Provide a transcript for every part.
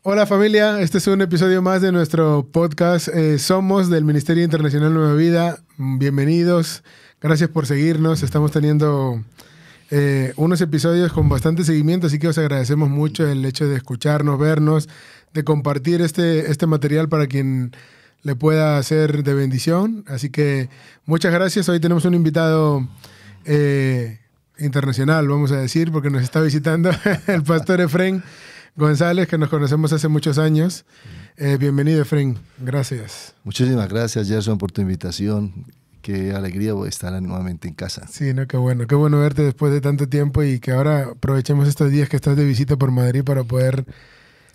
Hola familia, este es un episodio más de nuestro podcast. Somos del Ministerio Internacional Nueva Vida. Bienvenidos, gracias por seguirnos. Estamos teniendo unos episodios con bastante seguimiento, así que os agradecemos mucho el hecho de escucharnos, vernos, de compartir este material para quien le pueda ser de bendición. Así que muchas gracias. Hoy tenemos un invitado internacional, vamos a decir, porque nos está visitando el pastor Efren González, que nos conocemos hace muchos años. Bienvenido, Efren. Gracias. Muchísimas gracias, Gerson, por tu invitación. Qué alegría estar nuevamente en casa. Sí, no, qué bueno verte después de tanto tiempo y que ahora aprovechemos estos días que estás de visita por Madrid para poder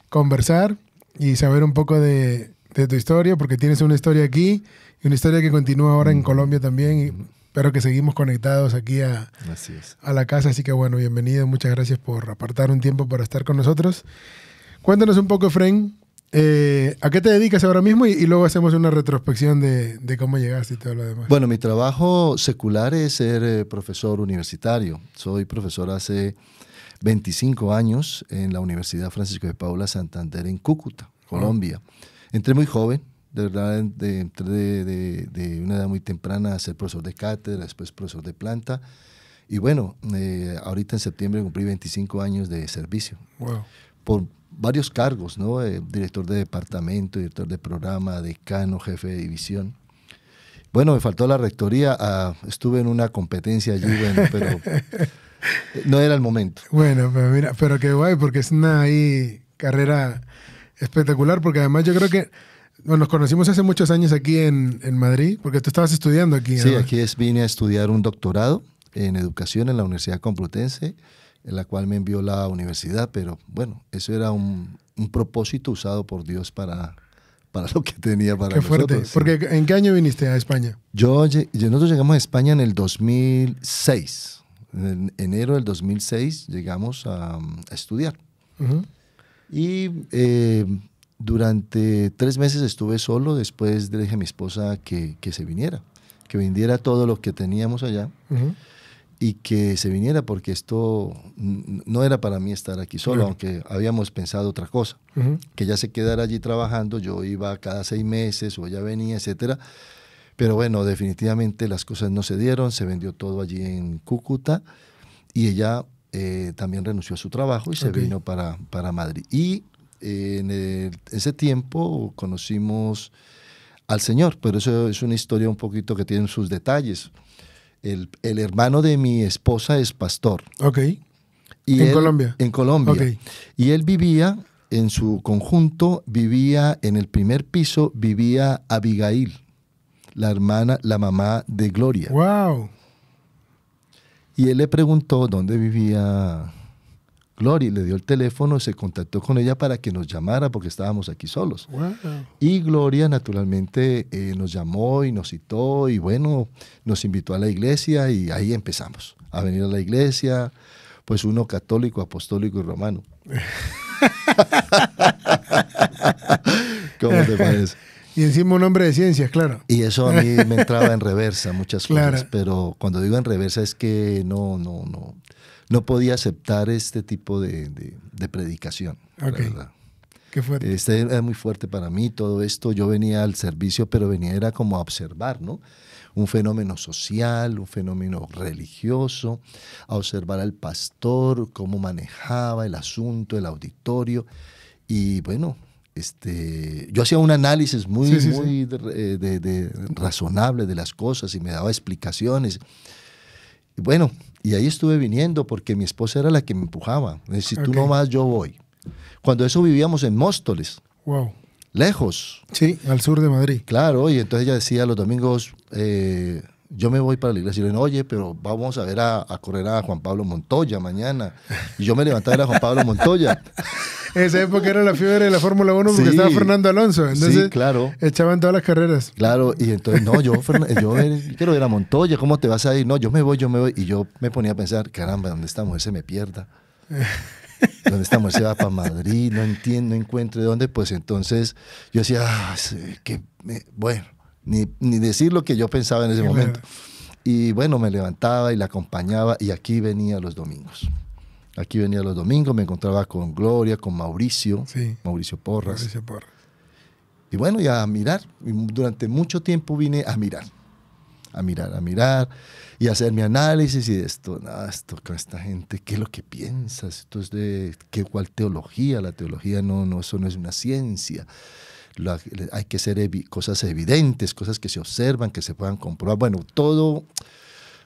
conversar y saber un poco de tu historia, porque tienes una historia aquí y una historia que continúa ahora en Colombia también. Y espero que seguimos conectados aquí a la casa. Así que bueno, bienvenido. Muchas gracias por apartar un tiempo para estar con nosotros. Cuéntanos un poco, Efren, ¿a qué te dedicas ahora mismo? Y luego hacemos una retrospección de cómo llegaste y todo lo demás. Bueno, mi trabajo secular es ser profesor universitario. Soy profesor hace 25 años en la Universidad Francisco de Paula Santander en Cúcuta, Colombia. Entré muy joven. De verdad, entré de una edad muy temprana a ser profesor de cátedra, después profesor de planta. Y bueno, ahorita en septiembre cumplí 25 años de servicio. Wow. Por varios cargos, ¿no? Director de departamento, director de programa, decano, jefe de división. Bueno, me faltó la rectoría. Estuve en una competencia allí, bueno, pero no era el momento. Bueno, pero mira, pero qué guay, porque es una carrera espectacular, porque además yo creo que bueno, nos conocimos hace muchos años aquí en Madrid, porque tú estabas estudiando aquí. Sí, ¿no? aquí vine a estudiar un doctorado en educación en la Universidad Complutense, en la cual me envió la universidad, pero bueno, eso era un propósito usado por Dios para lo que tenía para nosotros. Qué fuerte, porque ¿en qué año viniste a España? Nosotros llegamos a España en el 2006, en enero del 2006 llegamos a estudiar. Uh-huh. Y durante 3 meses estuve solo, después le dije a mi esposa que se viniera, que vendiera todo lo que teníamos allá. Uh-huh. Y que se viniera, porque esto no era para mí estar aquí solo, uh-huh, aunque habíamos pensado otra cosa, uh-huh, que ella se quedara allí trabajando, yo iba cada 6 meses o ella venía, etcétera. Pero bueno, definitivamente las cosas no se dieron, se vendió todo allí en Cúcuta y ella también renunció a su trabajo y se vino para Madrid. Y en ese tiempo conocimos al Señor, pero eso es una historia un poquito que tiene sus detalles. El hermano de mi esposa es pastor. Ok. Y ¿En Colombia? En Colombia. Okay. Y él vivía, en su conjunto, vivía en el primer piso, vivía Abigail, la mamá de Gloria. ¡Wow! Y él le preguntó dónde vivía Gloria, le dio el teléfono, se contactó con ella para que nos llamara porque estábamos aquí solos. Wow. Y Gloria naturalmente nos llamó y nos citó y bueno, nos invitó a la iglesia y ahí empezamos a venir a la iglesia, pues uno católico, apostólico y romano. ¿Cómo te parece? Y encima un hombre de ciencias, claro. Y eso a mí me entraba en reversa muchas cosas, claro, pero cuando digo en reversa es que no podía aceptar este tipo de predicación. Okay. ¿Verdad? Qué fuerte. Era muy fuerte para mí todo esto. Yo venía al servicio, pero era como a observar, ¿no? Un fenómeno social, un fenómeno religioso, a observar al pastor, cómo manejaba el asunto, el auditorio. Y bueno, yo hacía un análisis muy razonable de las cosas y me daba explicaciones. Y bueno, y ahí estuve viniendo porque mi esposa era la que me empujaba. Si tú no vas, yo voy. Cuando eso vivíamos en Móstoles. Wow. Lejos. Sí, al sur de Madrid. Claro, y entonces ella decía los domingos, yo me voy para la iglesia. Y le digo, oye, pero vamos a ver a correr a Juan Pablo Montoya mañana. Y yo me levantaba a ver a Juan Pablo Montoya. Esa época era la fiebre de la Fórmula 1 porque estaba Fernando Alonso. Entonces, sí, claro. Echaban todas las carreras. Claro, y entonces, no, yo quiero ver a Montoya, ¿cómo te vas a ir? No, yo me voy. Y yo me ponía a pensar, caramba, ¿dónde esta mujer se me pierda? ¿Dónde esta mujer se va para Madrid? No entiendo, no encuentro de dónde. Pues entonces yo decía, bueno, ni decir lo que yo pensaba en ese momento. Y bueno, me levantaba y la acompañaba y aquí venía los domingos. Aquí venía los domingos, me encontraba con Gloria, con Mauricio, Sí. Mauricio Porras. Mauricio Porras. Y bueno, y a mirar. Y durante mucho tiempo vine a mirar, y hacer mi análisis y esto, esto con esta gente, ¿qué es lo que piensas? Esto es ¿cuál teología? La teología eso no es una ciencia. Hay que hacer cosas evidentes, cosas que se observan, que se puedan comprobar. Bueno, todo.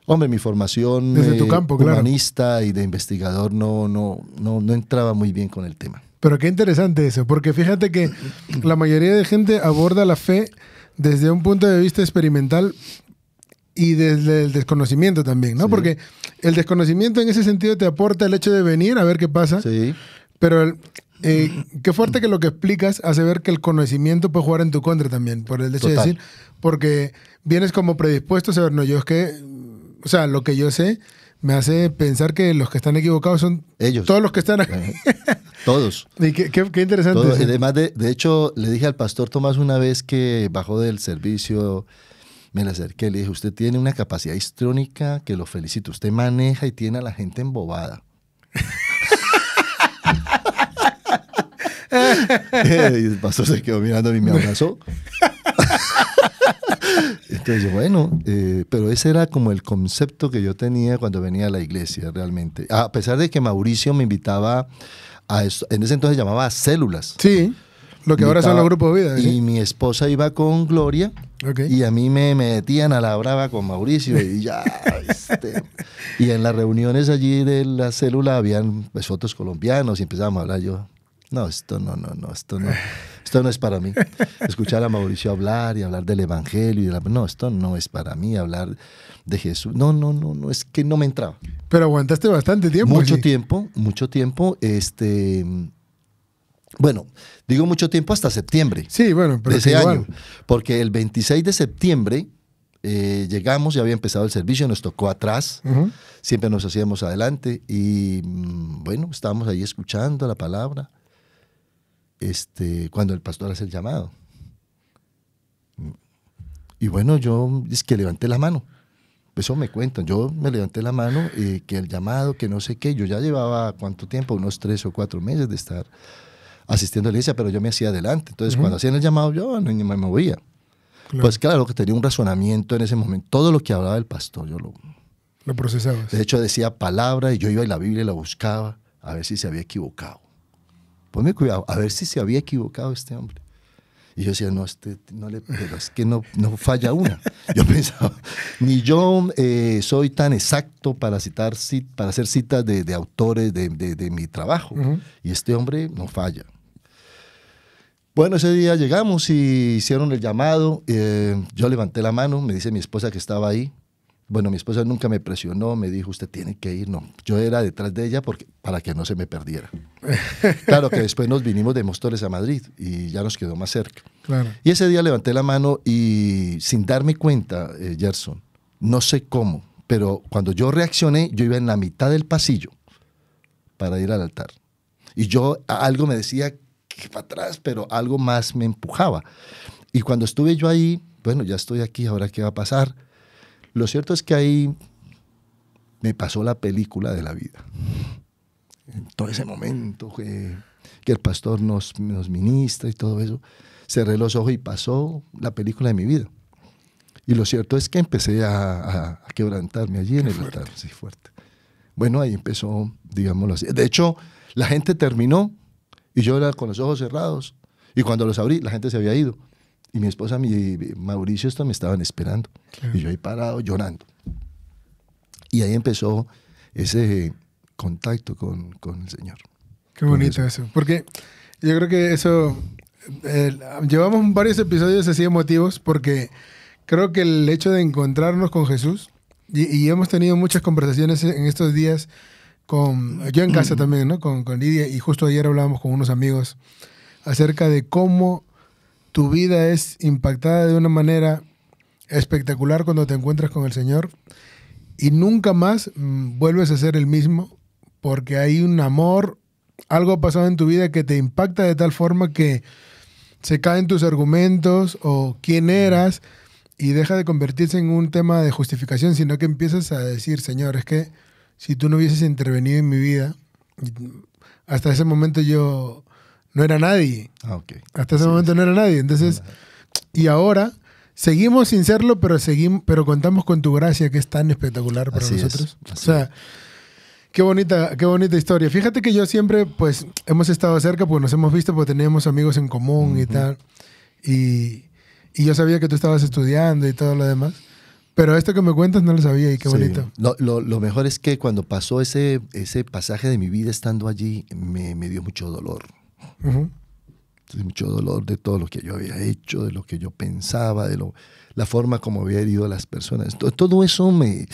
Hombre, mi formación desde tu campo, humanista, claro, y de investigador no entraba muy bien con el tema. Pero qué interesante eso, porque fíjate que la mayoría de gente aborda la fe desde un punto de vista experimental y desde el desconocimiento también, ¿no? Sí. Porque el desconocimiento en ese sentido te aporta el hecho de venir a ver qué pasa, Sí. pero qué fuerte que lo que explicas hace ver que el conocimiento puede jugar en tu contra también, por el hecho de decir, porque vienes como predispuesto a saber, no, yo es que, o sea, lo que yo sé me hace pensar que los que están equivocados son ellos. Todos los que están aquí. Todos. Y qué interesante. Todos. Además, de hecho, le dije al pastor Tomás una vez que bajó del servicio, me le acerqué, le dije, usted tiene una capacidad histrónica que lo felicito. Usted maneja y tiene a la gente embobada. Y el pastor se quedó mirando y me abrazó. Entonces yo, bueno, pero ese era como el concepto que yo tenía cuando venía a la iglesia realmente. A pesar de que Mauricio me invitaba a eso, en ese entonces llamaba a células. Sí, lo que ahora son los grupos de vida. Y ¿sí? mi esposa iba con Gloria, Okay. y a mí me metían a la brava con Mauricio y ya, y en las reuniones allí de la célula habían pues, otros colombianos y empezábamos a hablar yo. No, esto no es para mí. Escuchar a Mauricio hablar y hablar del evangelio, no, esto no es para mí, hablar de Jesús. No, es que no me entraba. Pero aguantaste bastante tiempo. Mucho ¿sí? tiempo. Bueno, digo mucho tiempo hasta septiembre. Sí, bueno, pero de ese igual. año. Porque el 26 de septiembre llegamos, ya había empezado el servicio, nos tocó atrás. Uh-huh. Siempre nos hacíamos adelante y bueno, estábamos ahí escuchando la palabra. Cuando el pastor hace el llamado. Y bueno, yo es que levanté la mano. Eso me cuentan. Yo me levanté la mano, que el llamado, que no sé qué. Yo ya llevaba, ¿cuánto tiempo? Unos 3 o 4 meses de estar asistiendo a la iglesia, pero yo me hacía adelante. Entonces, cuando hacían el llamado, yo no me movía. Claro. Pues claro que tenía un razonamiento en ese momento. Todo lo que hablaba el pastor, yo lo procesabas. De hecho, decía palabra y yo iba a la Biblia y la buscaba a ver si se había equivocado. Ponme cuidado, a ver si se había equivocado este hombre. Y yo decía, pero es que no falla una. Yo pensaba, ni yo soy tan exacto para hacer citas de autores de mi trabajo. Uh-huh. Y este hombre no falla. Bueno, ese día llegamos y hicieron el llamado. Yo levanté la mano, me dice mi esposa que estaba ahí. Bueno, mi esposa nunca me presionó, me dijo, usted tiene que ir. No, yo era detrás de ella para que no se me perdiera. Claro que después nos vinimos de Móstoles a Madrid y ya nos quedó más cerca. Claro. Y ese día levanté la mano y sin darme cuenta, Gerson, no sé cómo, pero cuando yo reaccioné, yo iba en la mitad del pasillo para ir al altar. Y algo me decía que para atrás, pero algo más me empujaba. Y cuando estuve yo ahí, bueno, ya estoy aquí, ¿ahora qué va a pasar? Lo cierto es que ahí me pasó la película de la vida. En todo ese momento que el pastor nos ministra y todo eso, cerré los ojos y pasó la película de mi vida. Y lo cierto es que empecé a quebrantarme allí en el altar. Sí, fuerte. Bueno, ahí empezó, digámoslo así. De hecho, la gente terminó y yo era con los ojos cerrados. Y cuando los abrí, la gente se había ido. Y mi esposa, Mauricio, me estaban esperando. Claro. Y yo ahí parado llorando. Y ahí empezó ese contacto con el Señor. Qué bonito eso. Porque yo creo que eso... llevamos varios episodios así emotivos porque creo que el hecho de encontrarnos con Jesús, y hemos tenido muchas conversaciones en estos días, yo en casa también, ¿no? Con Lidia, y justo ayer hablábamos con unos amigos acerca de cómo tu vida es impactada de una manera espectacular cuando te encuentras con el Señor y nunca más vuelves a ser el mismo porque hay un amor, algo ha pasado en tu vida que te impacta de tal forma que se caen tus argumentos o quién eras y deja de convertirse en un tema de justificación, sino que empiezas a decir, Señor, es que si tú no hubieses intervenido en mi vida, Hasta ese momento yo no era nadie. Okay. Hasta ese momento no era nadie. Entonces, y ahora seguimos sin serlo, pero contamos con tu gracia, que es tan espectacular para nosotros. O sea, qué bonita historia. Fíjate que yo siempre, pues, hemos estado cerca, pues nos hemos visto, pues teníamos amigos en común y tal. Y yo sabía que tú estabas estudiando y todo lo demás. Pero esto que me cuentas no lo sabía y qué bonito. Lo mejor es que cuando pasó ese pasaje de mi vida estando allí, me dio mucho dolor. Mucho dolor de todo lo que yo había hecho, de lo que yo pensaba, de la forma como había herido a las personas. Todo eso me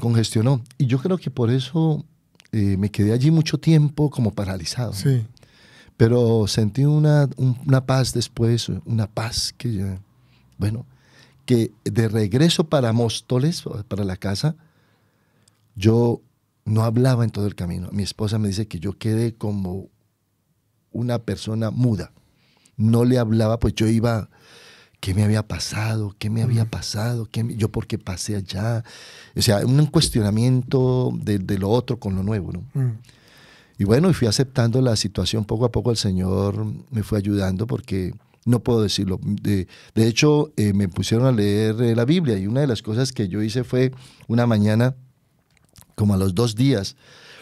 congestionó. Y yo creo que por eso me quedé allí mucho tiempo como paralizado. Sí. Pero sentí una paz después, una paz que ya, bueno, que de regreso para Móstoles, para la casa, yo no hablaba en todo el camino. Mi esposa me dice que yo quedé como una persona muda. No le hablaba, pues yo iba, ¿qué me había pasado? ¿Qué me había pasado? ¿Yo por qué pasé allá? O sea, un cuestionamiento de lo otro con lo nuevo, ¿no? Y bueno, y fui aceptando la situación poco a poco. El Señor me fue ayudando porque... No puedo decirlo. De hecho, me pusieron a leer la Biblia y una de las cosas que yo hice fue una mañana, como a los 2 días,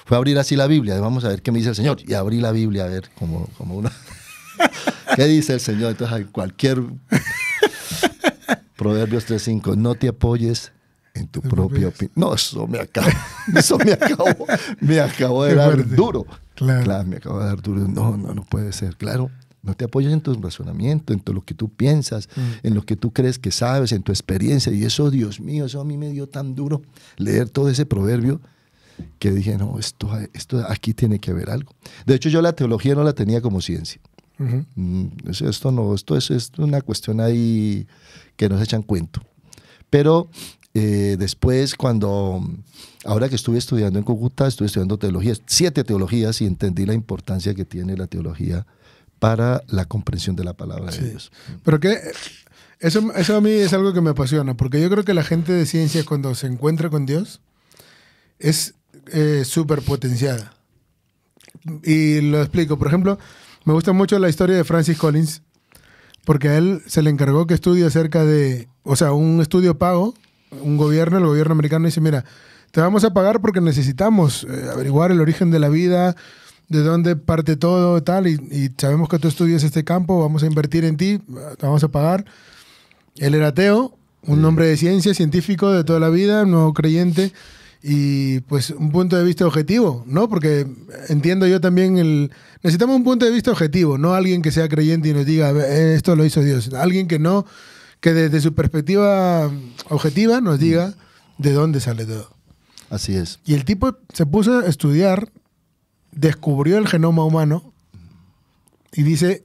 fue abrir así la Biblia. Vamos a ver qué me dice el Señor. Y abrí la Biblia a ver como una... ¿Qué dice el Señor? Entonces, cualquier... Proverbios 3:5. No te apoyes en tu propia opinión. No, eso me acabó de dar duro. Claro, me acabó de dar duro. No puede ser. Claro. No te apoyes en tu razonamiento, en todo lo que tú piensas, en lo que tú crees que sabes, en tu experiencia. Y eso, Dios mío, eso a mí me dio tan duro leer todo ese proverbio que dije, no, esto aquí tiene que haber algo. De hecho, yo la teología no la tenía como ciencia. Esto es una cuestión ahí que nos echan cuento. Pero después, ahora que estuve estudiando en Cúcuta, estuve estudiando teología, 7 teologías, y entendí la importancia que tiene la teología para la comprensión de la palabra de Dios. Pero que eso a mí es algo que me apasiona, porque yo creo que la gente de ciencia, cuando se encuentra con Dios, es súper potenciada. Y lo explico. Por ejemplo, me gusta mucho la historia de Francis Collins, porque a él se le encargó que estudie acerca de, o sea, un estudio pago, el gobierno americano dice, mira, te vamos a pagar porque necesitamos averiguar el origen de la vida, de dónde parte todo tal, y sabemos que tú estudias este campo, vamos a invertir en ti, te vamos a pagar. Él era ateo, un hombre de ciencia, científico de toda la vida, nuevo creyente, y pues un punto de vista objetivo, ¿no? Porque entiendo yo también necesitamos un punto de vista objetivo, no alguien que sea creyente y nos diga, esto lo hizo Dios, alguien que desde su perspectiva objetiva nos diga de dónde sale todo. Así es. Y el tipo se puso a estudiar, descubrió el genoma humano y dice,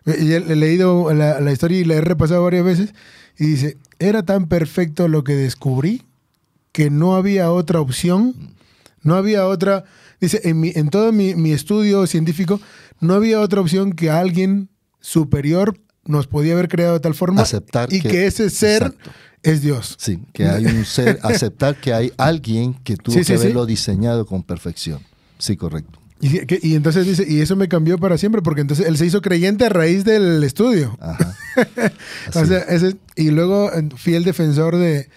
he leído la historia y la he repasado varias veces, y dice, era tan perfecto lo que descubrí que no había otra opción, no había otra, dice, en todo mi estudio científico, no había otra opción que alguien superior nos podía haber creado de tal forma aceptar y que ese ser exacto. Es Dios. Sí, que hay un ser, aceptar que hay alguien que tuvo que haberlo diseñado con perfección. Sí, correcto. Y entonces dice, y eso me cambió para siempre, porque entonces él se hizo creyente a raíz del estudio. Ajá. O sea, y luego fiel defensor de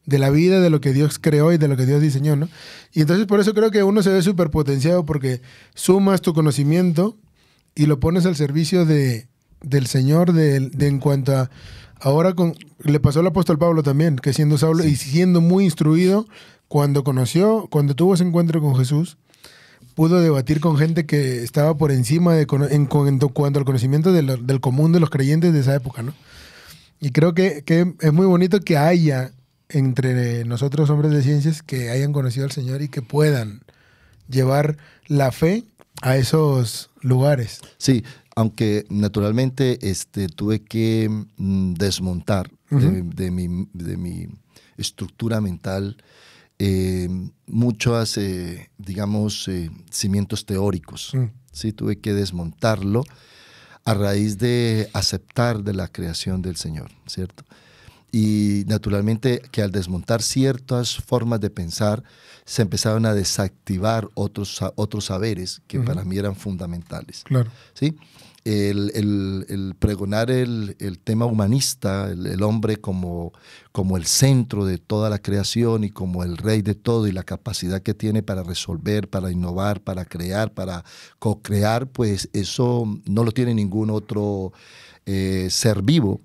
la vida, de lo que Dios creó y de lo que Dios diseñó, ¿no? Y entonces por eso creo que uno se ve súper potenciado, porque sumas tu conocimiento y lo pones al servicio del Señor, en cuanto a... Ahora le pasó al apóstol Pablo también, que siendo Saulo y siendo muy instruido, cuando tuvo ese encuentro con Jesús, pudo debatir con gente que estaba por encima en cuanto al conocimiento del común de los creyentes de esa época, ¿no? Y creo que es muy bonito que haya entre nosotros, hombres de ciencias, que hayan conocido al Señor y que puedan llevar la fe a esos lugares. Sí, aunque naturalmente tuve que desmontar de mi estructura mental muchos, digamos, cimientos teóricos. Sí, tuve que desmontarlo a raíz de aceptar de la creación del Señor, ¿cierto? Y naturalmente que al desmontar ciertas formas de pensar, se empezaron a desactivar otros saberes que para mí eran fundamentales. Claro. ¿Sí? El pregonar el tema humanista, el hombre como el centro de toda la creación y como el rey de todo y la capacidad que tiene para resolver, para innovar, para crear, para co-crear, pues eso no lo tiene ningún otro ser vivo.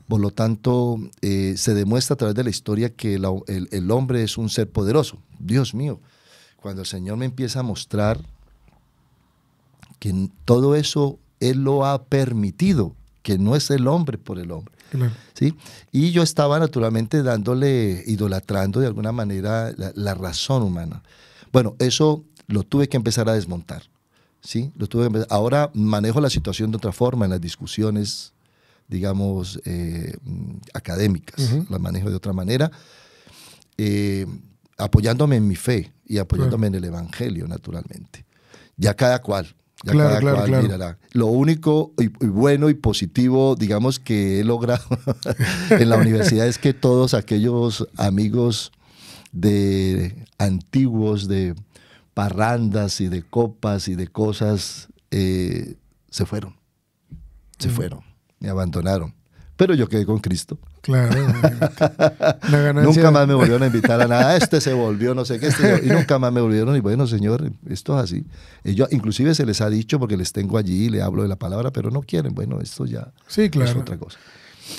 Por lo tanto, se demuestra a través de la historia que el hombre es un ser poderoso. Dios mío, cuando el Señor me empieza a mostrar que todo eso Él lo ha permitido, que no es el hombre por el hombre. Claro. ¿Sí? Y yo estaba naturalmente idolatrando de alguna manera la razón humana. Bueno, eso lo tuve que empezar a desmontar. ¿Sí? Ahora manejo la situación de otra forma en las discusiones, digamos, académicas. Las manejo de otra manera, apoyándome en mi fe y apoyándome en el Evangelio, naturalmente. Ya cada cual. Claro. Mirará. Lo único y bueno y positivo, digamos, que he logrado en la universidad es que todos aquellos amigos antiguos de parrandas y de copas y de cosas se fueron. Me abandonaron. Pero yo quedé con Cristo. Claro. Nunca más me volvieron a invitar a nada. Se volvió no sé qué. Y nunca más me volvieron. Y bueno, señor, esto es así. Ellos, inclusive se les ha dicho, porque les tengo allí, le hablo de la palabra, pero no quieren. Bueno, esto ya es otra cosa.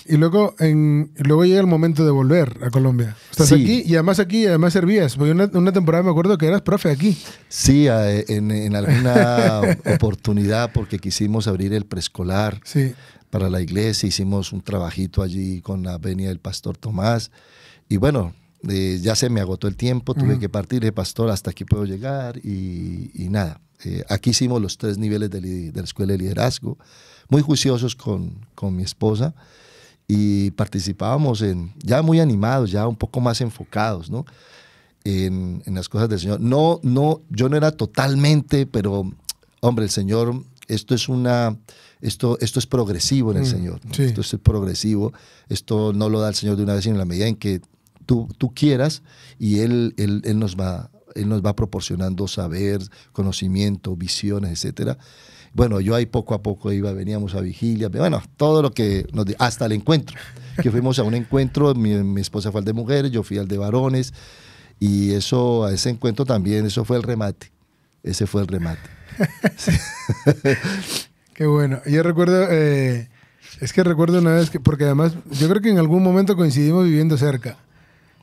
Y luego llega el momento de volver a Colombia. Estás aquí y además servías. Porque una temporada me acuerdo que eras profe aquí. Sí, en alguna oportunidad, porque quisimos abrir el preescolar. Sí. Para la iglesia, hicimos un trabajito allí con la venia del pastor Tomás, y bueno, ya se me agotó el tiempo, tuve que partir, pastor, hasta aquí puedo llegar, y nada. Aquí hicimos los 3 niveles de la escuela de liderazgo, muy juiciosos con mi esposa, y participábamos ya muy animados, ya un poco más enfocados, ¿no? En las cosas del Señor. Yo no era totalmente, pero hombre, el Señor, esto es progresivo en el Señor, ¿no? Sí. Esto es progresivo, esto no lo da el Señor de una vez, sino en la medida en que tú quieras, y Él nos va proporcionando saber, conocimiento, visiones, etcétera. Bueno, yo ahí poco a poco veníamos a vigilia, bueno, todo lo que hasta el encuentro, que fuimos a un encuentro, mi esposa fue al de mujeres, yo fui al de varones, y a ese encuentro también, ese fue el remate. Sí. Qué bueno. Yo recuerdo, recuerdo una vez porque además yo creo que en algún momento coincidimos viviendo cerca,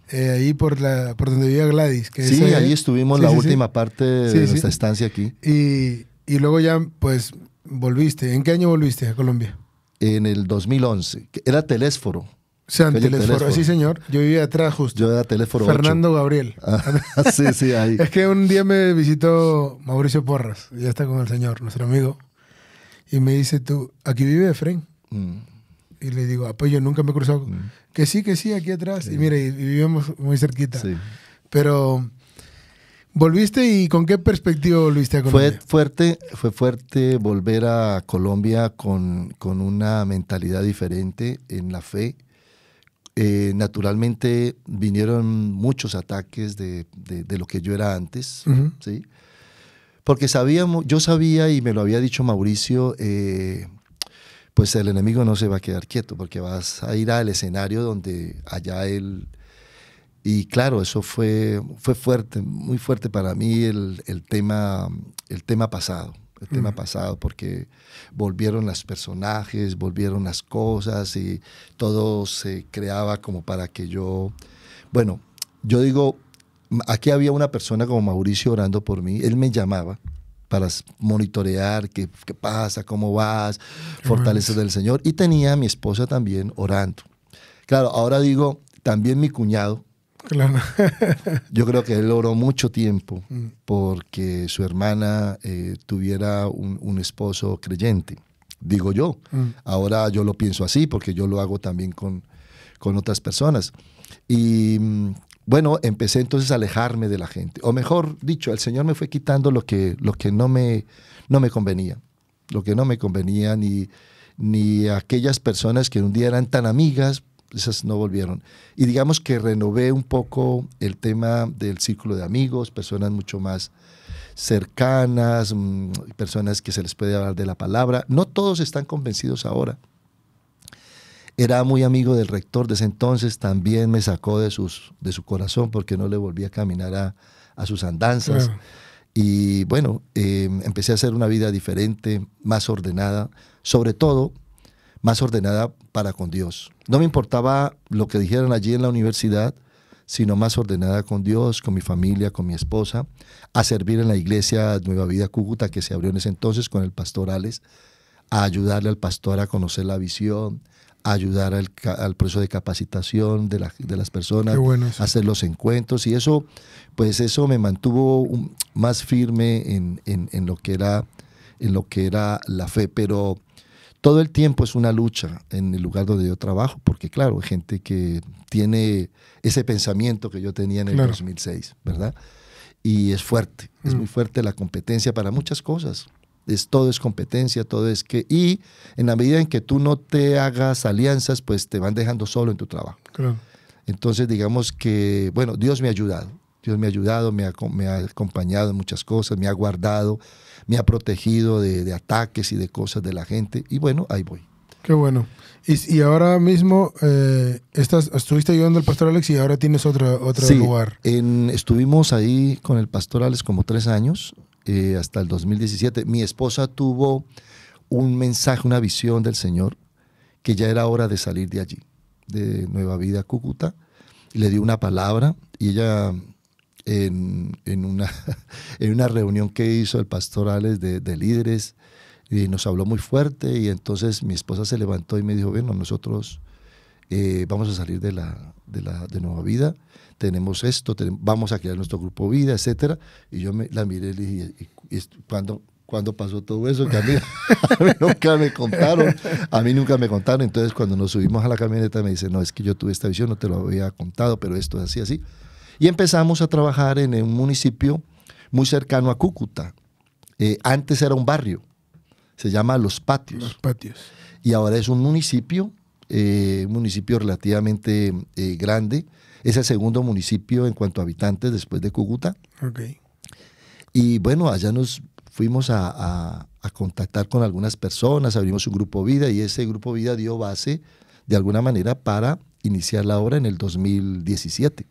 ahí por donde vivía Gladys. Sí, ahí estuvimos la última parte de nuestra estancia aquí. Y luego ya, pues, volviste. ¿En qué año volviste a Colombia? En el 2011. Era Telésforo. Telésforo, sí, señor. Yo vivía atrás justo. Yo era Telésforo Fernando 8. Gabriel. Sí, ahí. Es que un día me visitó Mauricio Porras, ya está con el señor, nuestro amigo, y me dice, ¿tú, aquí vive Efraín? Y le digo, pues yo nunca me he cruzado. Que sí, aquí atrás. Sí. Y mira, y vivimos muy cerquita. Sí. Pero, ¿volviste y con qué perspectiva volviste a Colombia? Fue fuerte volver a Colombia con una mentalidad diferente en la fe. Naturalmente vinieron muchos ataques de lo que yo era antes, ¿sí? Porque yo sabía, y me lo había dicho Mauricio, pues el enemigo no se va a quedar quieto, porque vas a ir al escenario donde allá él... Y claro, eso fue fuerte, muy fuerte para mí el tema pasado. El tema pasado, porque volvieron los personajes, volvieron las cosas y todo se creaba como para que yo... Bueno, yo digo, aquí había una persona como Mauricio orando por mí, él me llamaba para monitorear qué pasa, cómo vas, fortalezas del Señor, y tenía a mi esposa también orando. Claro, ahora digo, también mi cuñado, claro. Yo creo que él oró mucho tiempo porque su hermana tuviera un esposo creyente, digo yo. Ahora yo lo pienso así porque yo lo hago también con otras personas. Y bueno, empecé entonces a alejarme de la gente. O mejor dicho, el Señor me fue quitando lo que no me convenía. Lo que no me convenía, ni aquellas personas que un día eran tan amigas, esas no volvieron. Y digamos que renové un poco el tema del círculo de amigos, personas mucho más cercanas, personas que se les puede hablar de la palabra. No todos están convencidos ahora. Era muy amigo del rector de ese entonces, también me sacó de su corazón porque no le volví a caminar a sus andanzas. Claro. Y bueno, empecé a hacer una vida diferente, más ordenada, sobre todo más ordenada para con Dios. No me importaba lo que dijeran allí en la universidad, sino más ordenada con Dios, con mi familia, con mi esposa, a servir en la iglesia Nueva Vida Cúcuta, que se abrió en ese entonces con el pastor Alex, a ayudarle al pastor a conocer la visión, a ayudar al proceso de capacitación de las personas, bueno eso. a hacer los encuentros, y eso, pues eso me mantuvo más firme en lo que era la fe, pero todo el tiempo es una lucha en el lugar donde yo trabajo, porque claro, hay gente que tiene ese pensamiento que yo tenía en el 2006, ¿verdad? Y es fuerte, es muy fuerte la competencia para muchas cosas. Todo es competencia, todo es que... Y en la medida en que tú no te hagas alianzas, pues te van dejando solo en tu trabajo. Claro. Entonces, digamos que, bueno, Dios me ha ayudado. Dios me ha ayudado, me ha acompañado en muchas cosas, me ha guardado, me ha protegido de ataques y de cosas de la gente. Y bueno, ahí voy. Qué bueno. Y ahora mismo estuviste ayudando al pastor Alex y ahora tienes otro sí, lugar. Estuvimos ahí con el pastor Alex como 3 años, hasta el 2017. Mi esposa tuvo un mensaje, una visión del Señor, que ya era hora de salir de allí, de Nueva Vida Cúcuta. Y le dio una palabra y ella... En una reunión que hizo el pastor Alex de líderes, y nos habló muy fuerte, y entonces mi esposa se levantó y me dijo, bueno, nosotros vamos a salir de Nueva Vida, tenemos esto, vamos a crear nuestro grupo Vida, etcétera. Y yo la miré y le dije, ¿y cuándo pasó todo eso? Que a mí nunca me contaron. Entonces cuando nos subimos a la camioneta me dice, no, es que yo tuve esta visión, no te lo había contado, pero esto es así. Y empezamos a trabajar en un municipio muy cercano a Cúcuta. Antes era un barrio, se llama Los Patios. Los Patios. Y ahora es un municipio relativamente grande. Es el segundo municipio en cuanto a habitantes después de Cúcuta. Okay. Y bueno, allá nos fuimos a contactar con algunas personas, abrimos un grupo Vida, y ese grupo Vida dio base de alguna manera para iniciar la obra en el 2017.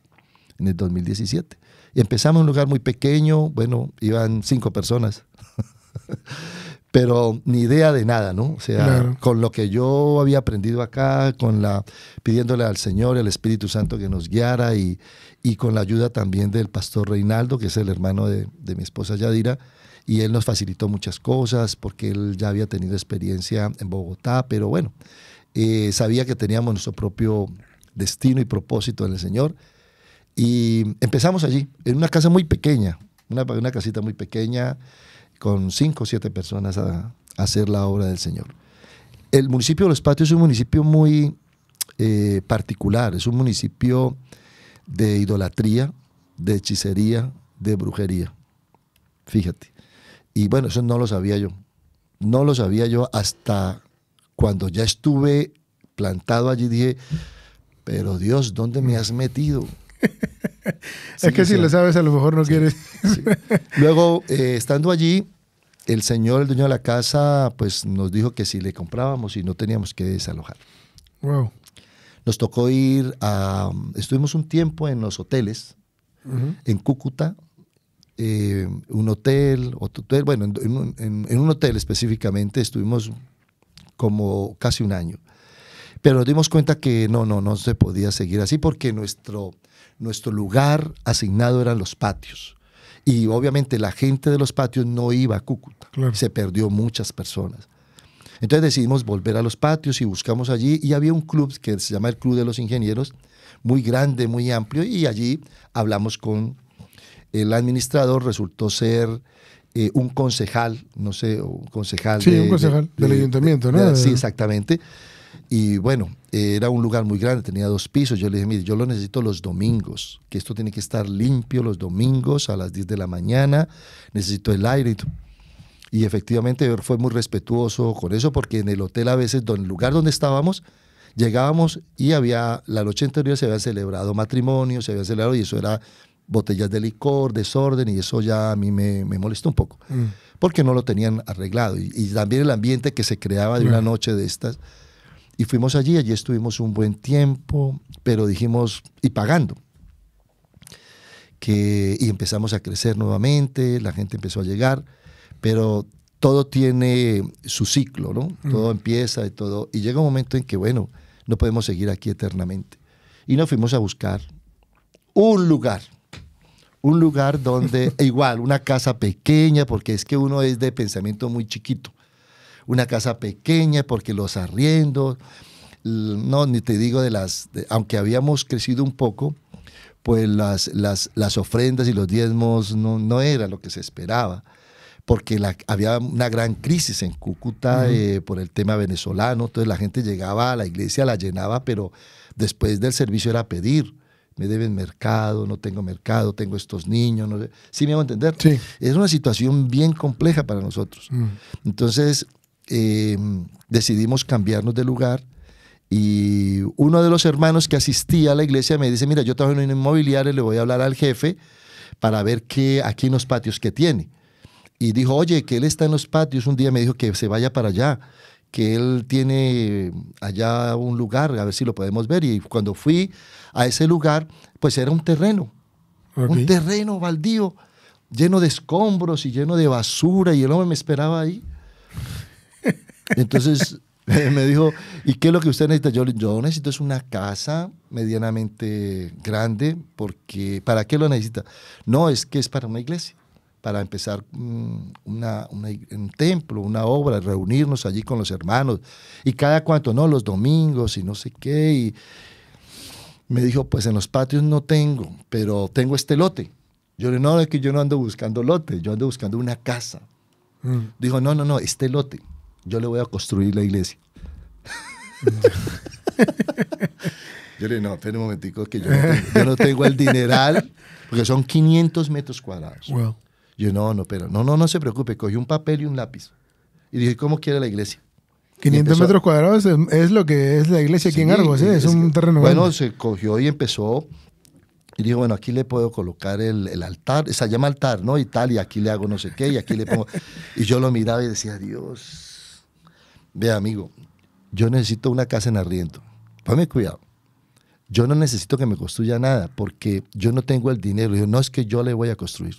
Y empezamos en un lugar muy pequeño, bueno, iban 5 personas, pero ni idea de nada, ¿no? O sea, claro, con lo que yo había aprendido acá, pidiéndole al Señor, al Espíritu Santo que nos guiara, y con la ayuda también del pastor Reinaldo, que es el hermano de mi esposa Yadira, y él nos facilitó muchas cosas porque él ya había tenido experiencia en Bogotá, pero bueno, sabía que teníamos nuestro propio destino y propósito en el Señor. Y empezamos allí, en una casa muy pequeña, una casita muy pequeña, con 5 o 7 personas a hacer la obra del Señor. El municipio de Los Patios es un municipio muy particular, es un municipio de idolatría, de hechicería, de brujería. Fíjate. Y bueno, eso no lo sabía yo. No lo sabía yo hasta cuando ya estuve plantado allí, dije, pero Dios, ¿dónde me has metido? Sí, es que si lo sabes, a lo mejor no quieres. Sí. Luego, estando allí, el señor, el dueño de la casa, pues nos dijo que si le comprábamos y no teníamos que desalojar. Wow. Nos tocó estuvimos un tiempo en los hoteles, en Cúcuta, un hotel, otro hotel, bueno, en un hotel específicamente estuvimos como casi un año. Pero nos dimos cuenta que no se podía seguir así, porque nuestro lugar asignado eran los patios. Y obviamente la gente de los patios no iba a Cúcuta. Claro. Se perdió muchas personas. Entonces decidimos volver a los patios y buscamos allí. Y había un club que se llama el Club de los Ingenieros, muy grande, muy amplio. Y allí hablamos con el administrador. Resultó ser un concejal, no sé, un concejal. Sí, un concejal del ayuntamiento, ¿no? Sí, exactamente. Y bueno, era un lugar muy grande, tenía 2 pisos. Yo le dije, mire, yo lo necesito los domingos, que esto tiene que estar limpio los domingos a las 10 de la mañana, necesito el aire. Y efectivamente fue muy respetuoso con eso, porque en el hotel a veces, el lugar donde estábamos, Llegábamos y había, la noche anterior se habían celebrado matrimonios, se habían celebrado y eso era botellas de licor, desorden, y eso ya a mí me molestó un poco, porque no lo tenían arreglado. Y también el ambiente que se creaba de una noche de estas. Y fuimos allí estuvimos un buen tiempo, pero dijimos, y pagando, y empezamos a crecer nuevamente, la gente empezó a llegar, pero todo tiene su ciclo, ¿no? Todo empieza y llega un momento en que, bueno, no podemos seguir aquí eternamente. Y nos fuimos a buscar un lugar donde, igual, una casa pequeña, porque es que uno es de pensamiento muy chiquito, una casa pequeña porque los arriendos, no, ni te digo aunque habíamos crecido un poco, pues las ofrendas y los diezmos no era lo que se esperaba, porque había una gran crisis en Cúcuta por el tema venezolano, entonces la gente llegaba a la iglesia, la llenaba, pero después del servicio era pedir, me deben mercado, no tengo mercado, tengo estos niños, no sé. ¿Sí me hago entender? Sí. Es una situación bien compleja para nosotros. Entonces decidimos cambiarnos de lugar y uno de los hermanos que asistía a la iglesia me dice, mira, yo trabajo en una inmobiliaria, le voy a hablar al jefe para ver aquí en los patios que tiene. Y dijo, oye, que él está en los patios. Un día me dijo que se vaya para allá, que él tiene allá un lugar, a ver si lo podemos ver. Y cuando fui a ese lugar, pues era un terreno baldío, lleno de escombros y lleno de basura, y el hombre me esperaba ahí. Entonces me dijo, ¿y qué es lo que usted necesita? Yo necesito es una casa medianamente grande, porque ¿para qué lo necesita? No, es que es para una iglesia, para empezar un templo, una obra, reunirnos allí con los hermanos, y cada cuanto, no, los domingos y no sé qué, y me dijo, pues en los patios no tengo, pero tengo este lote. Yo le dije, no, es que yo no ando buscando lote, yo ando buscando una casa. Dijo, no, este lote, yo le voy a construir la iglesia. Yo le dije, no, espera un momentico, que yo no tengo el dineral, porque son 500 metros cuadrados. Wow. Yo, no se preocupe, cogí un papel y un lápiz. Y dije, ¿cómo quiere la iglesia? 500 metros cuadrados es lo que es la iglesia aquí en Argos, ¿eh? Es un terreno bueno, grande. se cogió y empezó, y dijo, bueno, aquí le puedo colocar el altar, se llama altar, ¿no? Y tal, y aquí le hago no sé qué, y aquí le pongo... Y yo lo miraba y decía, Dios, ve amigo, yo necesito una casa en arriendo. Ponme cuidado. Yo no necesito que me construya nada, porque yo no tengo el dinero. Yo, no, es que yo le voy a construir.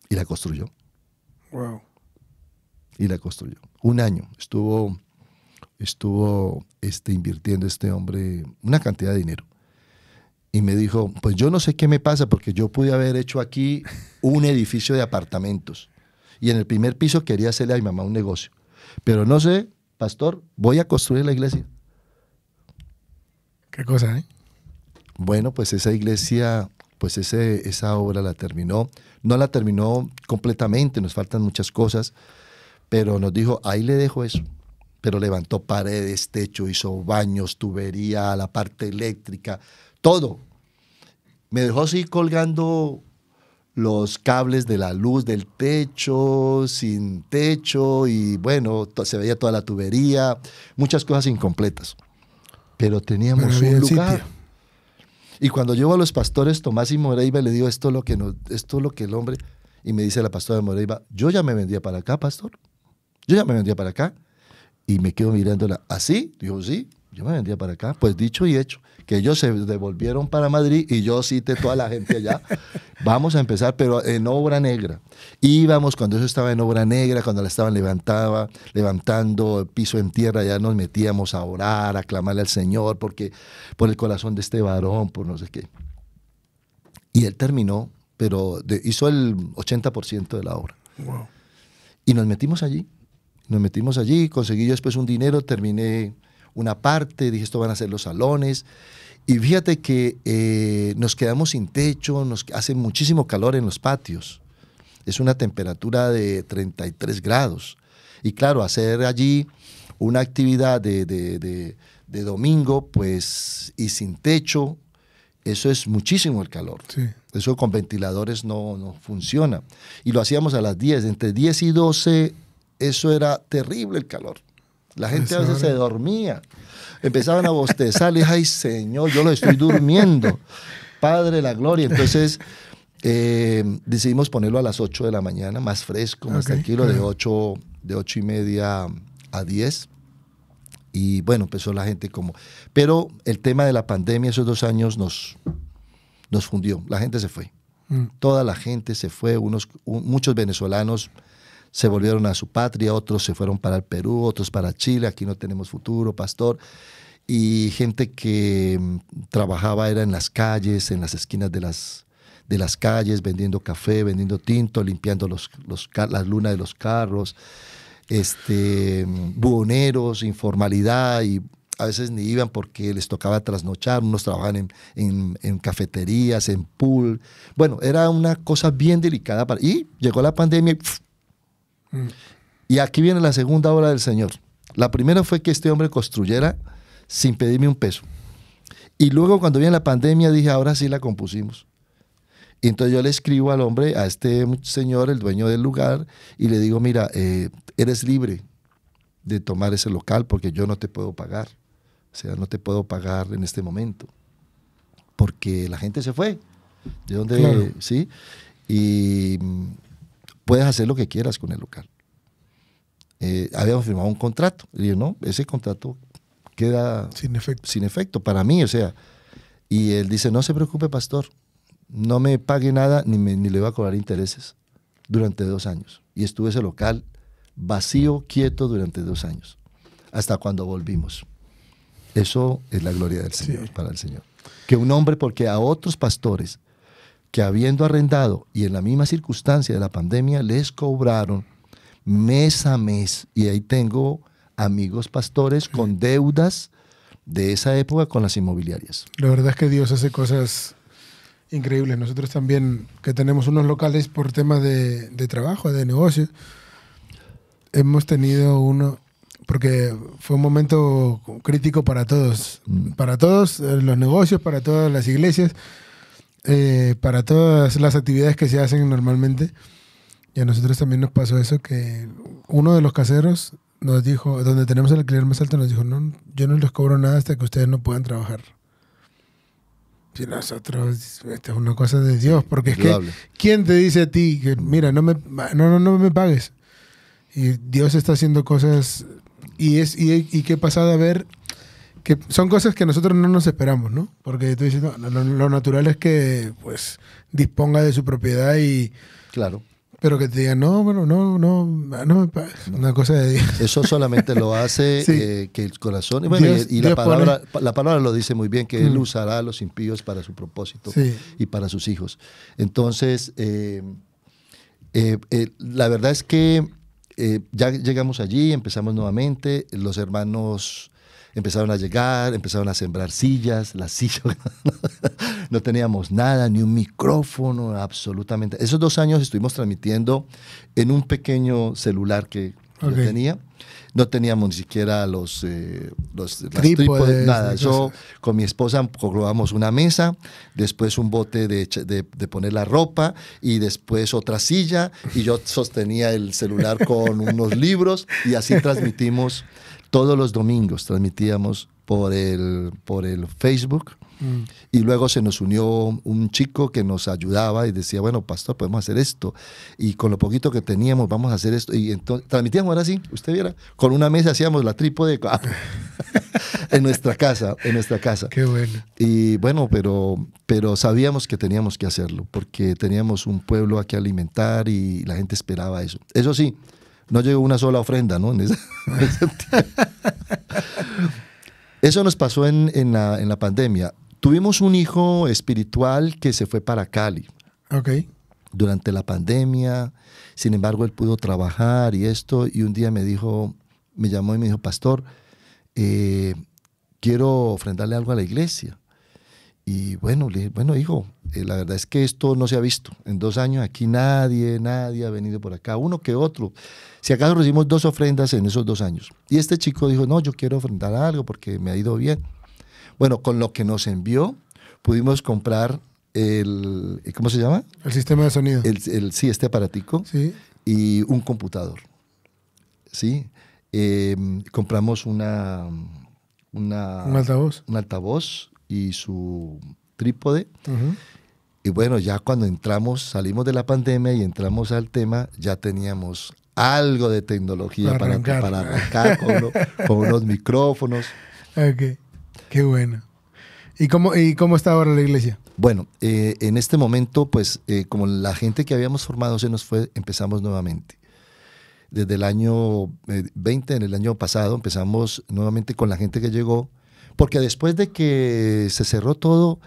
Y la construyó. Wow. Y la construyó. Un año estuvo invirtiendo este hombre una cantidad de dinero. Y me dijo, pues yo no sé qué me pasa, porque yo pude haber hecho aquí un edificio de apartamentos. Y en el primer piso quería hacerle a mi mamá un negocio. Pero no sé, pastor, voy a construir la iglesia. Qué cosa, ¿eh? Bueno, pues esa iglesia, pues esa obra la terminó. No la terminó completamente, nos faltan muchas cosas, pero nos dijo, ahí le dejo eso. Pero levantó paredes, techo, hizo baños, tubería, la parte eléctrica, todo. Me dejó así colgando los cables de la luz del techo, sin techo, y bueno, se veía toda la tubería, muchas cosas incompletas. Pero teníamos un lugar. Sitio. Y cuando llevo a los pastores Tomás y Moreiva, le digo, esto es lo que el hombre... Y me dice la pastora Moreiva, yo ya me vendía para acá, pastor. Yo ya me vendía para acá. Y me quedo mirándola, ¿así? Digo, sí, yo me vendía para acá. Pues dicho y hecho, que ellos se devolvieron para Madrid y yo cité toda la gente allá. Vamos a empezar, pero en obra negra. Íbamos, cuando eso estaba en obra negra, cuando la estaban levantando el piso en tierra, ya nos metíamos a orar, a clamarle al Señor, porque por el corazón de este varón, por no sé qué. Y él terminó, pero hizo el 80% de la obra. Wow. Y nos metimos allí. Conseguí yo después un dinero, terminé una parte, dije, esto van a ser los salones. Y fíjate que nos quedamos sin techo, nos hace muchísimo calor en los patios. Es una temperatura de 33 grados. Y claro, hacer allí una actividad de domingo, pues, y sin techo, eso es muchísimo el calor. Sí. Eso con ventiladores no funciona. Y lo hacíamos a las 10, entre 10 y 12, eso era terrible el calor. La gente a veces se dormía. Empezaban a bostezar. Le dije, ay, Señor, yo lo estoy durmiendo. Padre de la gloria. Entonces, decidimos ponerlo a las 8 de la mañana, más fresco, más tranquilo, de 8:30 a 10. Y bueno, empezó la gente como... Pero el tema de la pandemia, esos 2 años nos fundió. La gente se fue. Toda la gente se fue. Muchos venezolanos se volvieron a su patria, otros se fueron para el Perú, otros para Chile. Aquí no tenemos futuro, pastor. Y gente que trabajaba era en las calles, en las esquinas de las calles, vendiendo café, vendiendo tinto, limpiando las lunas de los carros, buhoneros, informalidad, y a veces ni iban porque les tocaba trasnochar. Unos trabajaban en cafeterías, en pool. Bueno, era una cosa bien delicada. Y llegó la pandemia y aquí viene la segunda obra del Señor. La primera fue que este hombre construyera sin pedirme un peso. Y luego cuando viene la pandemia dije, ahora sí la compusimos. Y entonces yo le escribo al hombre, a este señor, el dueño del lugar, y le digo, mira, eres libre de tomar ese local porque yo no te puedo pagar. O sea, no te puedo pagar en este momento. Porque la gente se fue. ¿De dónde? Claro. ¿Sí? Y puedes hacer lo que quieras con el local. Habíamos firmado un contrato. Y yo, no, ese contrato queda sin efecto para mí, o sea. Y él dice, no se preocupe, pastor, no me pague nada ni le voy a cobrar intereses durante 2 años. Y estuve ese local vacío, quieto durante 2 años, hasta cuando volvimos. Eso es la gloria del Señor, para el Señor. Que un hombre, porque a otros pastores que habiendo arrendado y en la misma circunstancia de la pandemia, les cobraron mes a mes. Y ahí tengo amigos pastores con deudas de esa época con las inmobiliarias. La verdad es que Dios hace cosas increíbles. Nosotros también, que tenemos unos locales por temas de trabajo, de negocio, hemos tenido uno, porque fue un momento crítico para todos, los negocios, para todas las iglesias, para todas las actividades que se hacen normalmente. Y a nosotros también nos pasó eso, que uno de los caseros nos dijo, donde tenemos el alquiler más alto, nos dijo, no, yo no les cobro nada hasta que ustedes no puedan trabajar. Y nosotros, esta es una cosa de Dios, porque es que, ¿quién te dice a ti que, mira, no me pagues? Y Dios está haciendo cosas, y qué pasada a ver, que son cosas que nosotros no nos esperamos, ¿no? Porque tú dices, no, lo natural es que, pues, disponga de su propiedad y... Claro. Pero que te digan, no me pagues. Una cosa de Dios. Eso solamente lo hace que el corazón... Bueno, Dios, y la palabra lo dice muy bien, que Él usará a los impíos para su propósito y para sus hijos. Entonces, la verdad es que ya llegamos allí, empezamos nuevamente, los hermanos empezaron a llegar, empezaron a sembrar sillas, las sillas, no teníamos nada, ni un micrófono, absolutamente. Esos 2 años estuvimos transmitiendo en un pequeño celular que yo tenía. No teníamos ni siquiera las trípodes, nada. Eso con mi esposa colgamos una mesa, después un bote de poner la ropa y después otra silla y yo sostenía el celular con unos libros y así transmitimos. Todos los domingos transmitíamos por el Facebook y luego se nos unió un chico que nos ayudaba y decía, bueno, pastor, podemos hacer esto y con lo poquito que teníamos vamos a hacer esto. Y entonces transmitíamos ahora sí, usted viera, con una mesa hacíamos la trípode en nuestra casa. Qué bueno. Y bueno, pero sabíamos que teníamos que hacerlo porque teníamos un pueblo a que alimentar y la gente esperaba eso. Eso sí, no llegó una sola ofrenda, ¿no? Eso nos pasó en la pandemia. Tuvimos un hijo espiritual que se fue para Cali. Durante la pandemia. Sin embargo, él pudo trabajar y esto. Y un día me llamó y me dijo, pastor, quiero ofrendarle algo a la iglesia. Y bueno, le dije, bueno, hijo, la verdad es que esto no se ha visto. En 2 años aquí nadie ha venido por acá, uno que otro. Si acaso recibimos 2 ofrendas en esos 2 años. Y este chico dijo, no, yo quiero ofrendar algo porque me ha ido bien. Bueno, con lo que nos envió, pudimos comprar ¿cómo se llama? El sistema de sonido. Sí, este aparatico. Sí. Y un computador. ¿Sí? compramos ¿Un altavoz? un altavoz y su trípode. Ujú. Y bueno, ya cuando salimos de la pandemia y entramos al tema, ya teníamos algo de tecnología Para para arrancar. arrancar con unos micrófonos. Ok, qué bueno. ¿Y cómo está ahora la iglesia? Bueno, en este momento, pues, como la gente que habíamos formado se nos fue, empezamos nuevamente. Desde el año 20, en el año pasado, empezamos nuevamente con la gente que llegó, porque después de que se cerró todo,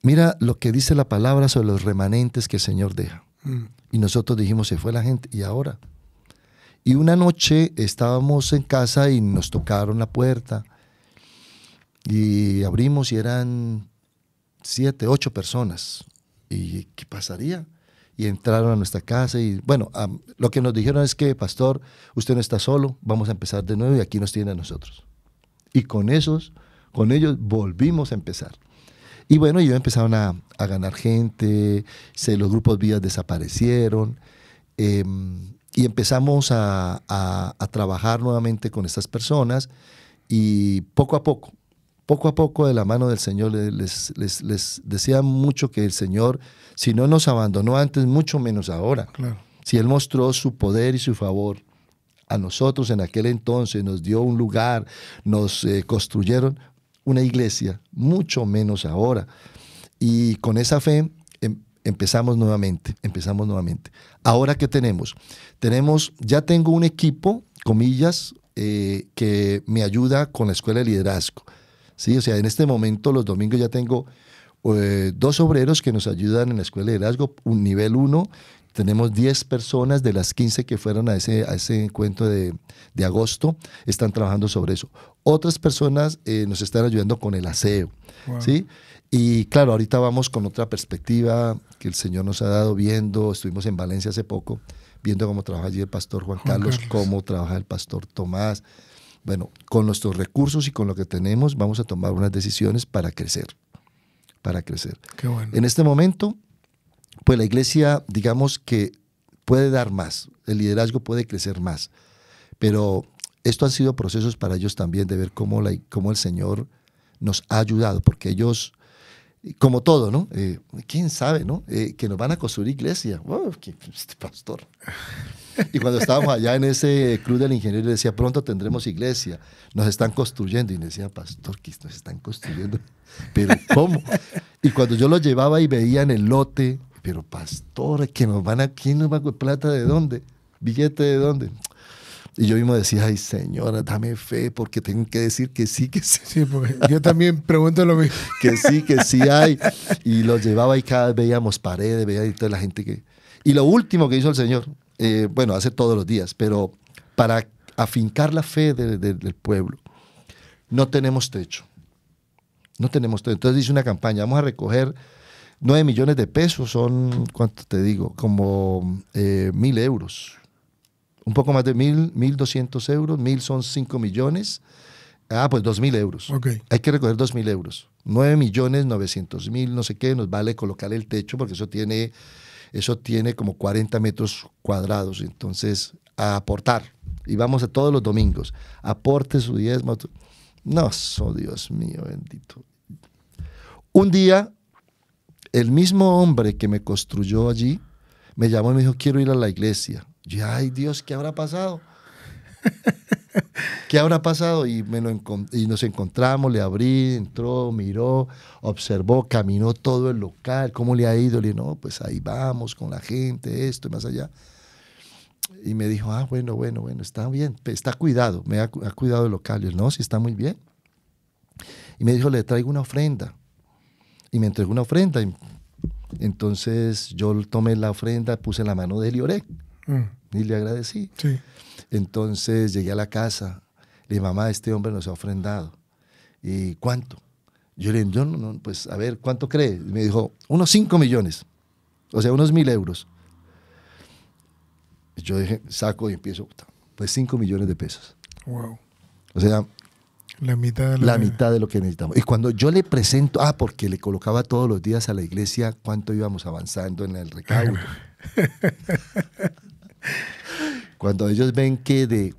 mira lo que dice la palabra sobre los remanentes que el Señor deja. Mm. Y nosotros dijimos, se fue la gente, ¿y ahora? Y una noche estábamos en casa y nos tocaron la puerta y abrimos y eran 7, 8 personas. ¿Y qué pasaría? Y entraron a nuestra casa y bueno, lo que nos dijeron es que, pastor, usted no está solo, vamos a empezar de nuevo y aquí nos tiene a nosotros. Y con ellos volvimos a empezar. Y bueno, ellos empezaron a ganar gente, los grupos vías desaparecieron y empezamos a trabajar nuevamente con estas personas y poco a poco de la mano del Señor les decía mucho que el Señor, si no nos abandonó antes, mucho menos ahora. Claro. Si Él mostró su poder y su favor a nosotros en aquel entonces, nos dio un lugar, nos construyeron una iglesia, mucho menos ahora. Y con esa fe empezamos nuevamente. Ahora, ¿qué tenemos? Ya tengo un equipo, comillas, que me ayuda con la escuela de liderazgo. ¿Sí? O sea, en este momento, los domingos ya tengo 2 obreros que nos ayudan en la escuela de liderazgo, un nivel 1. Tenemos 10 personas de las 15 que fueron a ese encuentro de agosto, están trabajando sobre eso. Otras personas nos están ayudando con el aseo. Wow. ¿Sí? Y claro, ahorita vamos con otra perspectiva que el Señor nos ha dado estuvimos en Valencia hace poco, viendo cómo trabaja allí el pastor Juan Carlos, cómo trabaja el pastor Tomás. Bueno, con nuestros recursos y con lo que tenemos vamos a tomar unas decisiones para crecer. Qué bueno. En este momento, pues la iglesia, digamos que puede dar más, el liderazgo puede crecer más, pero esto han sido procesos para ellos también de ver cómo el Señor nos ha ayudado, porque ellos, como todo, ¿no? ¿Quién sabe, no? Que nos van a construir iglesia. ¡Wow! Este pastor. Y cuando estábamos allá en ese club del ingeniero, le decía, pronto tendremos iglesia, nos están construyendo. Y me decía, pastor, que nos están construyendo. ¿Pero cómo? Y cuando yo los llevaba y veía en el lote, pero pastor, ¿quién nos va a plata de dónde? ¿Billete de dónde? Y yo mismo decía, ay, Señora, dame fe, porque tengo que decir que sí, que sí. Sí, porque yo también pregunto lo mismo. Que sí hay. Y los llevaba y cada vez veíamos paredes, veía toda la gente que... Y lo último que hizo el Señor, bueno, hace todos los días, pero para afincar la fe del pueblo, no tenemos techo. Entonces hice una campaña, vamos a recoger 9 millones de pesos, son, ¿cuánto te digo? Como 1.000 euros. Un poco más de 1.200 euros, 1.000 son 5 millones. Pues 2.000 euros. Okay. Hay que recoger 2.000 euros. 9.900.000, no sé qué, nos vale colocar el techo porque eso tiene como 40 metros cuadrados. Entonces, a aportar. Y vamos a todos los domingos. Aporte su diezmo. No, Dios mío, bendito. Un día, el mismo hombre que me construyó allí me llamó y me dijo, quiero ir a la iglesia. Y ay, Dios, ¿qué habrá pasado? ¿Qué habrá pasado? Y nos encontramos, le abrí, entró, miró, observó, caminó todo el local, cómo le ha ido. Le dije, no, pues ahí vamos con la gente, esto y más allá. Y me dijo, bueno, está bien, está cuidado, ha cuidado el local. Y yo, no, sí está muy bien. Y me dijo, le traigo una ofrenda. Y me entregó una ofrenda. Y entonces yo tomé la ofrenda, puse la mano de él y oré. Y le agradecí. Sí. Entonces llegué a la casa, le dije, mamá, este hombre nos ha ofrendado. ¿Y cuánto? Yo le dije, no, pues a ver, ¿cuánto cree? Y me dijo, unos 5 millones, o sea, unos 1.000 euros. Y yo dije, saco y empiezo, pues 5 millones de pesos. Wow. O sea, la mitad de lo que necesitamos. Y cuando yo le presento, porque le colocaba todos los días a la iglesia cuánto íbamos avanzando en el recaudo. Cuando ellos ven que de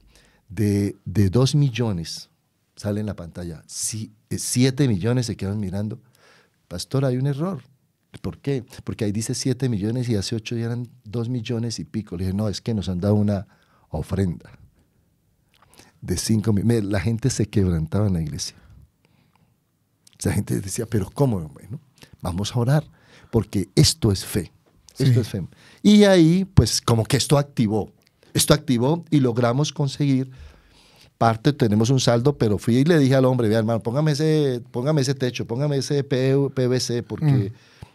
de 2 millones, sale en la pantalla, 7 millones se quedan mirando. Pastor, hay un error. ¿Por qué? Porque ahí dice 7 millones y hace 8 días eran 2 millones y pico. Le dije, no, es que nos han dado una ofrenda de 5 millones. La gente se quebrantaba en la iglesia. La gente decía, pero ¿cómo? Bueno, vamos a orar, porque esto es fe. Esto es fe. Y ahí, pues, como que esto activó y logramos conseguir parte, tenemos un saldo, pero fui y le dije al hombre, vea, hermano, póngame ese techo, póngame ese PVC, porque,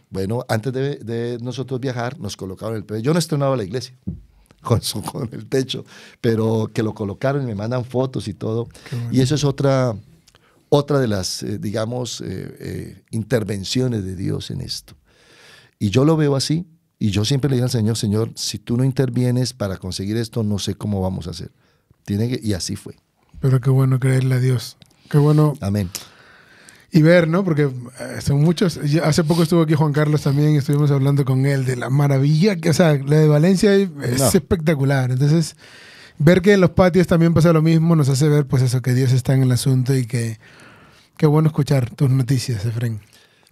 bueno, antes de nosotros viajar, nos colocaron el PVC. Yo no estrenaba la iglesia con el techo, pero que lo colocaron y me mandan fotos y todo. Bueno. Y eso es otra de las, digamos, intervenciones de Dios en esto. Y yo lo veo así, y yo siempre le digo al Señor, Señor, si tú no intervienes para conseguir esto, no sé cómo vamos a hacer. Y así fue. Pero qué bueno creerle a Dios. Qué bueno. Amén. Y ver, ¿no? Porque son muchos. Hace poco estuvo aquí Juan Carlos también, estuvimos hablando con él de la maravilla, que, o sea, la de Valencia es espectacular. Entonces, ver que en los patios también pasa lo mismo nos hace ver, pues eso, que Dios está en el asunto y que qué bueno escuchar tus noticias, Efraín.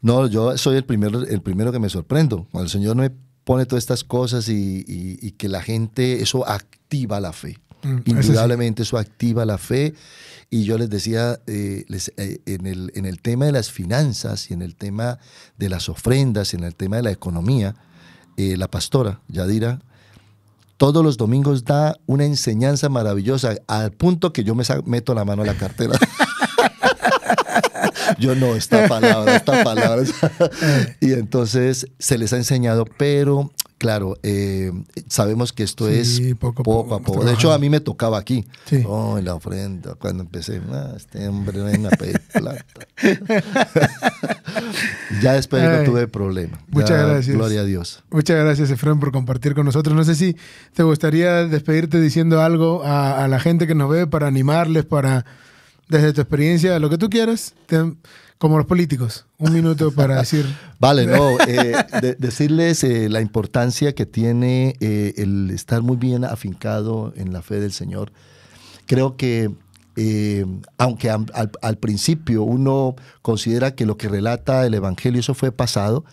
No, yo soy el primero que me sorprendo. Cuando el Señor me pone todas estas cosas y que la gente, eso activa la fe. Indudablemente eso activa la fe. Y yo les decía, en el tema de las finanzas y en el tema de las ofrendas, en el tema de la economía, la pastora Yadira todos los domingos da una enseñanza maravillosa al punto que yo me meto la mano a la cartera. Yo no, esta palabra. Y entonces se les ha enseñado, pero claro, sabemos que esto es poco a poco. De hecho, a mí me tocaba aquí. Sí. Oh, en la ofrenda, cuando empecé, este hombre no es una plata. Ya después no tuve problema. Muchas gracias. Gloria a Dios. Muchas gracias, Efraín, por compartir con nosotros. No sé si te gustaría despedirte diciendo algo a la gente que nos ve para animarles, desde tu experiencia, lo que tú quieras, como los políticos, un minuto para decir. Vale, no, decirles la importancia que tiene el estar muy bien afincado en la fe del Señor. Creo que aunque al principio uno considera que lo que relata el Evangelio, eso fue pasado,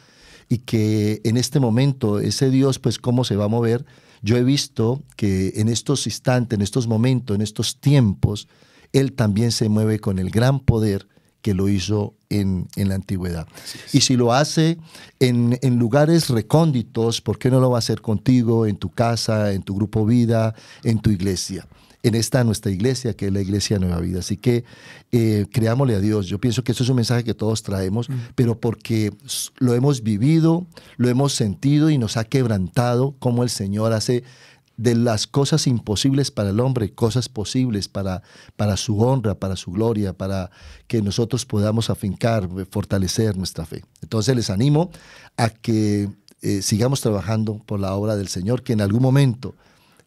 y que en este momento ese Dios, pues cómo se va a mover, yo he visto que en estos instantes, en estos momentos, en estos tiempos, Él también se mueve con el gran poder que lo hizo en la antigüedad. Y si lo hace en lugares recónditos, ¿por qué no lo va a hacer contigo, en tu casa, en tu grupo vida, en tu iglesia? En esta nuestra iglesia, que es la Iglesia Nueva Vida. Así que creámosle a Dios. Yo pienso que eso es un mensaje que todos traemos, pero porque lo hemos vivido, lo hemos sentido y nos ha quebrantado cómo el Señor hace de las cosas imposibles para el hombre, cosas posibles para su honra, para su gloria, para que nosotros podamos afincar, fortalecer nuestra fe. Entonces les animo a que sigamos trabajando por la obra del Señor, que en algún momento,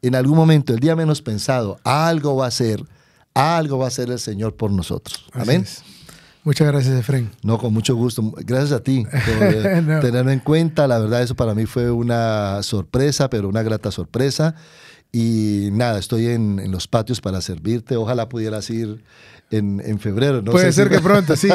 el día menos pensado, algo va a ser el Señor por nosotros. Amén. Muchas gracias, Efraín. No, con mucho gusto. Gracias a ti por tenerme en cuenta. La verdad, eso para mí fue una sorpresa, pero una grata sorpresa. Y nada, estoy en los patios para servirte. Ojalá pudieras ir en febrero. No Puede sé ser que pronto, sí.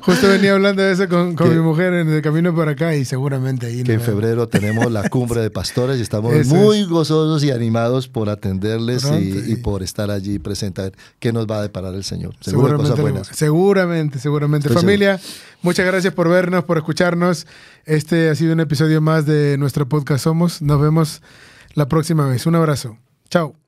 Justo venía hablando de eso con mi mujer en el camino por acá y seguramente ahí. Que en febrero tenemos la cumbre de pastores y estamos muy gozosos y animados por atenderles y por estar allí presentes. A ver qué nos va a deparar el Señor. Seguro cosas buenas. Seguramente. Estoy Familia, muchas gracias por vernos, por escucharnos. Este ha sido un episodio más de nuestro podcast Somos. Nos vemos la próxima vez. Un abrazo. Chao.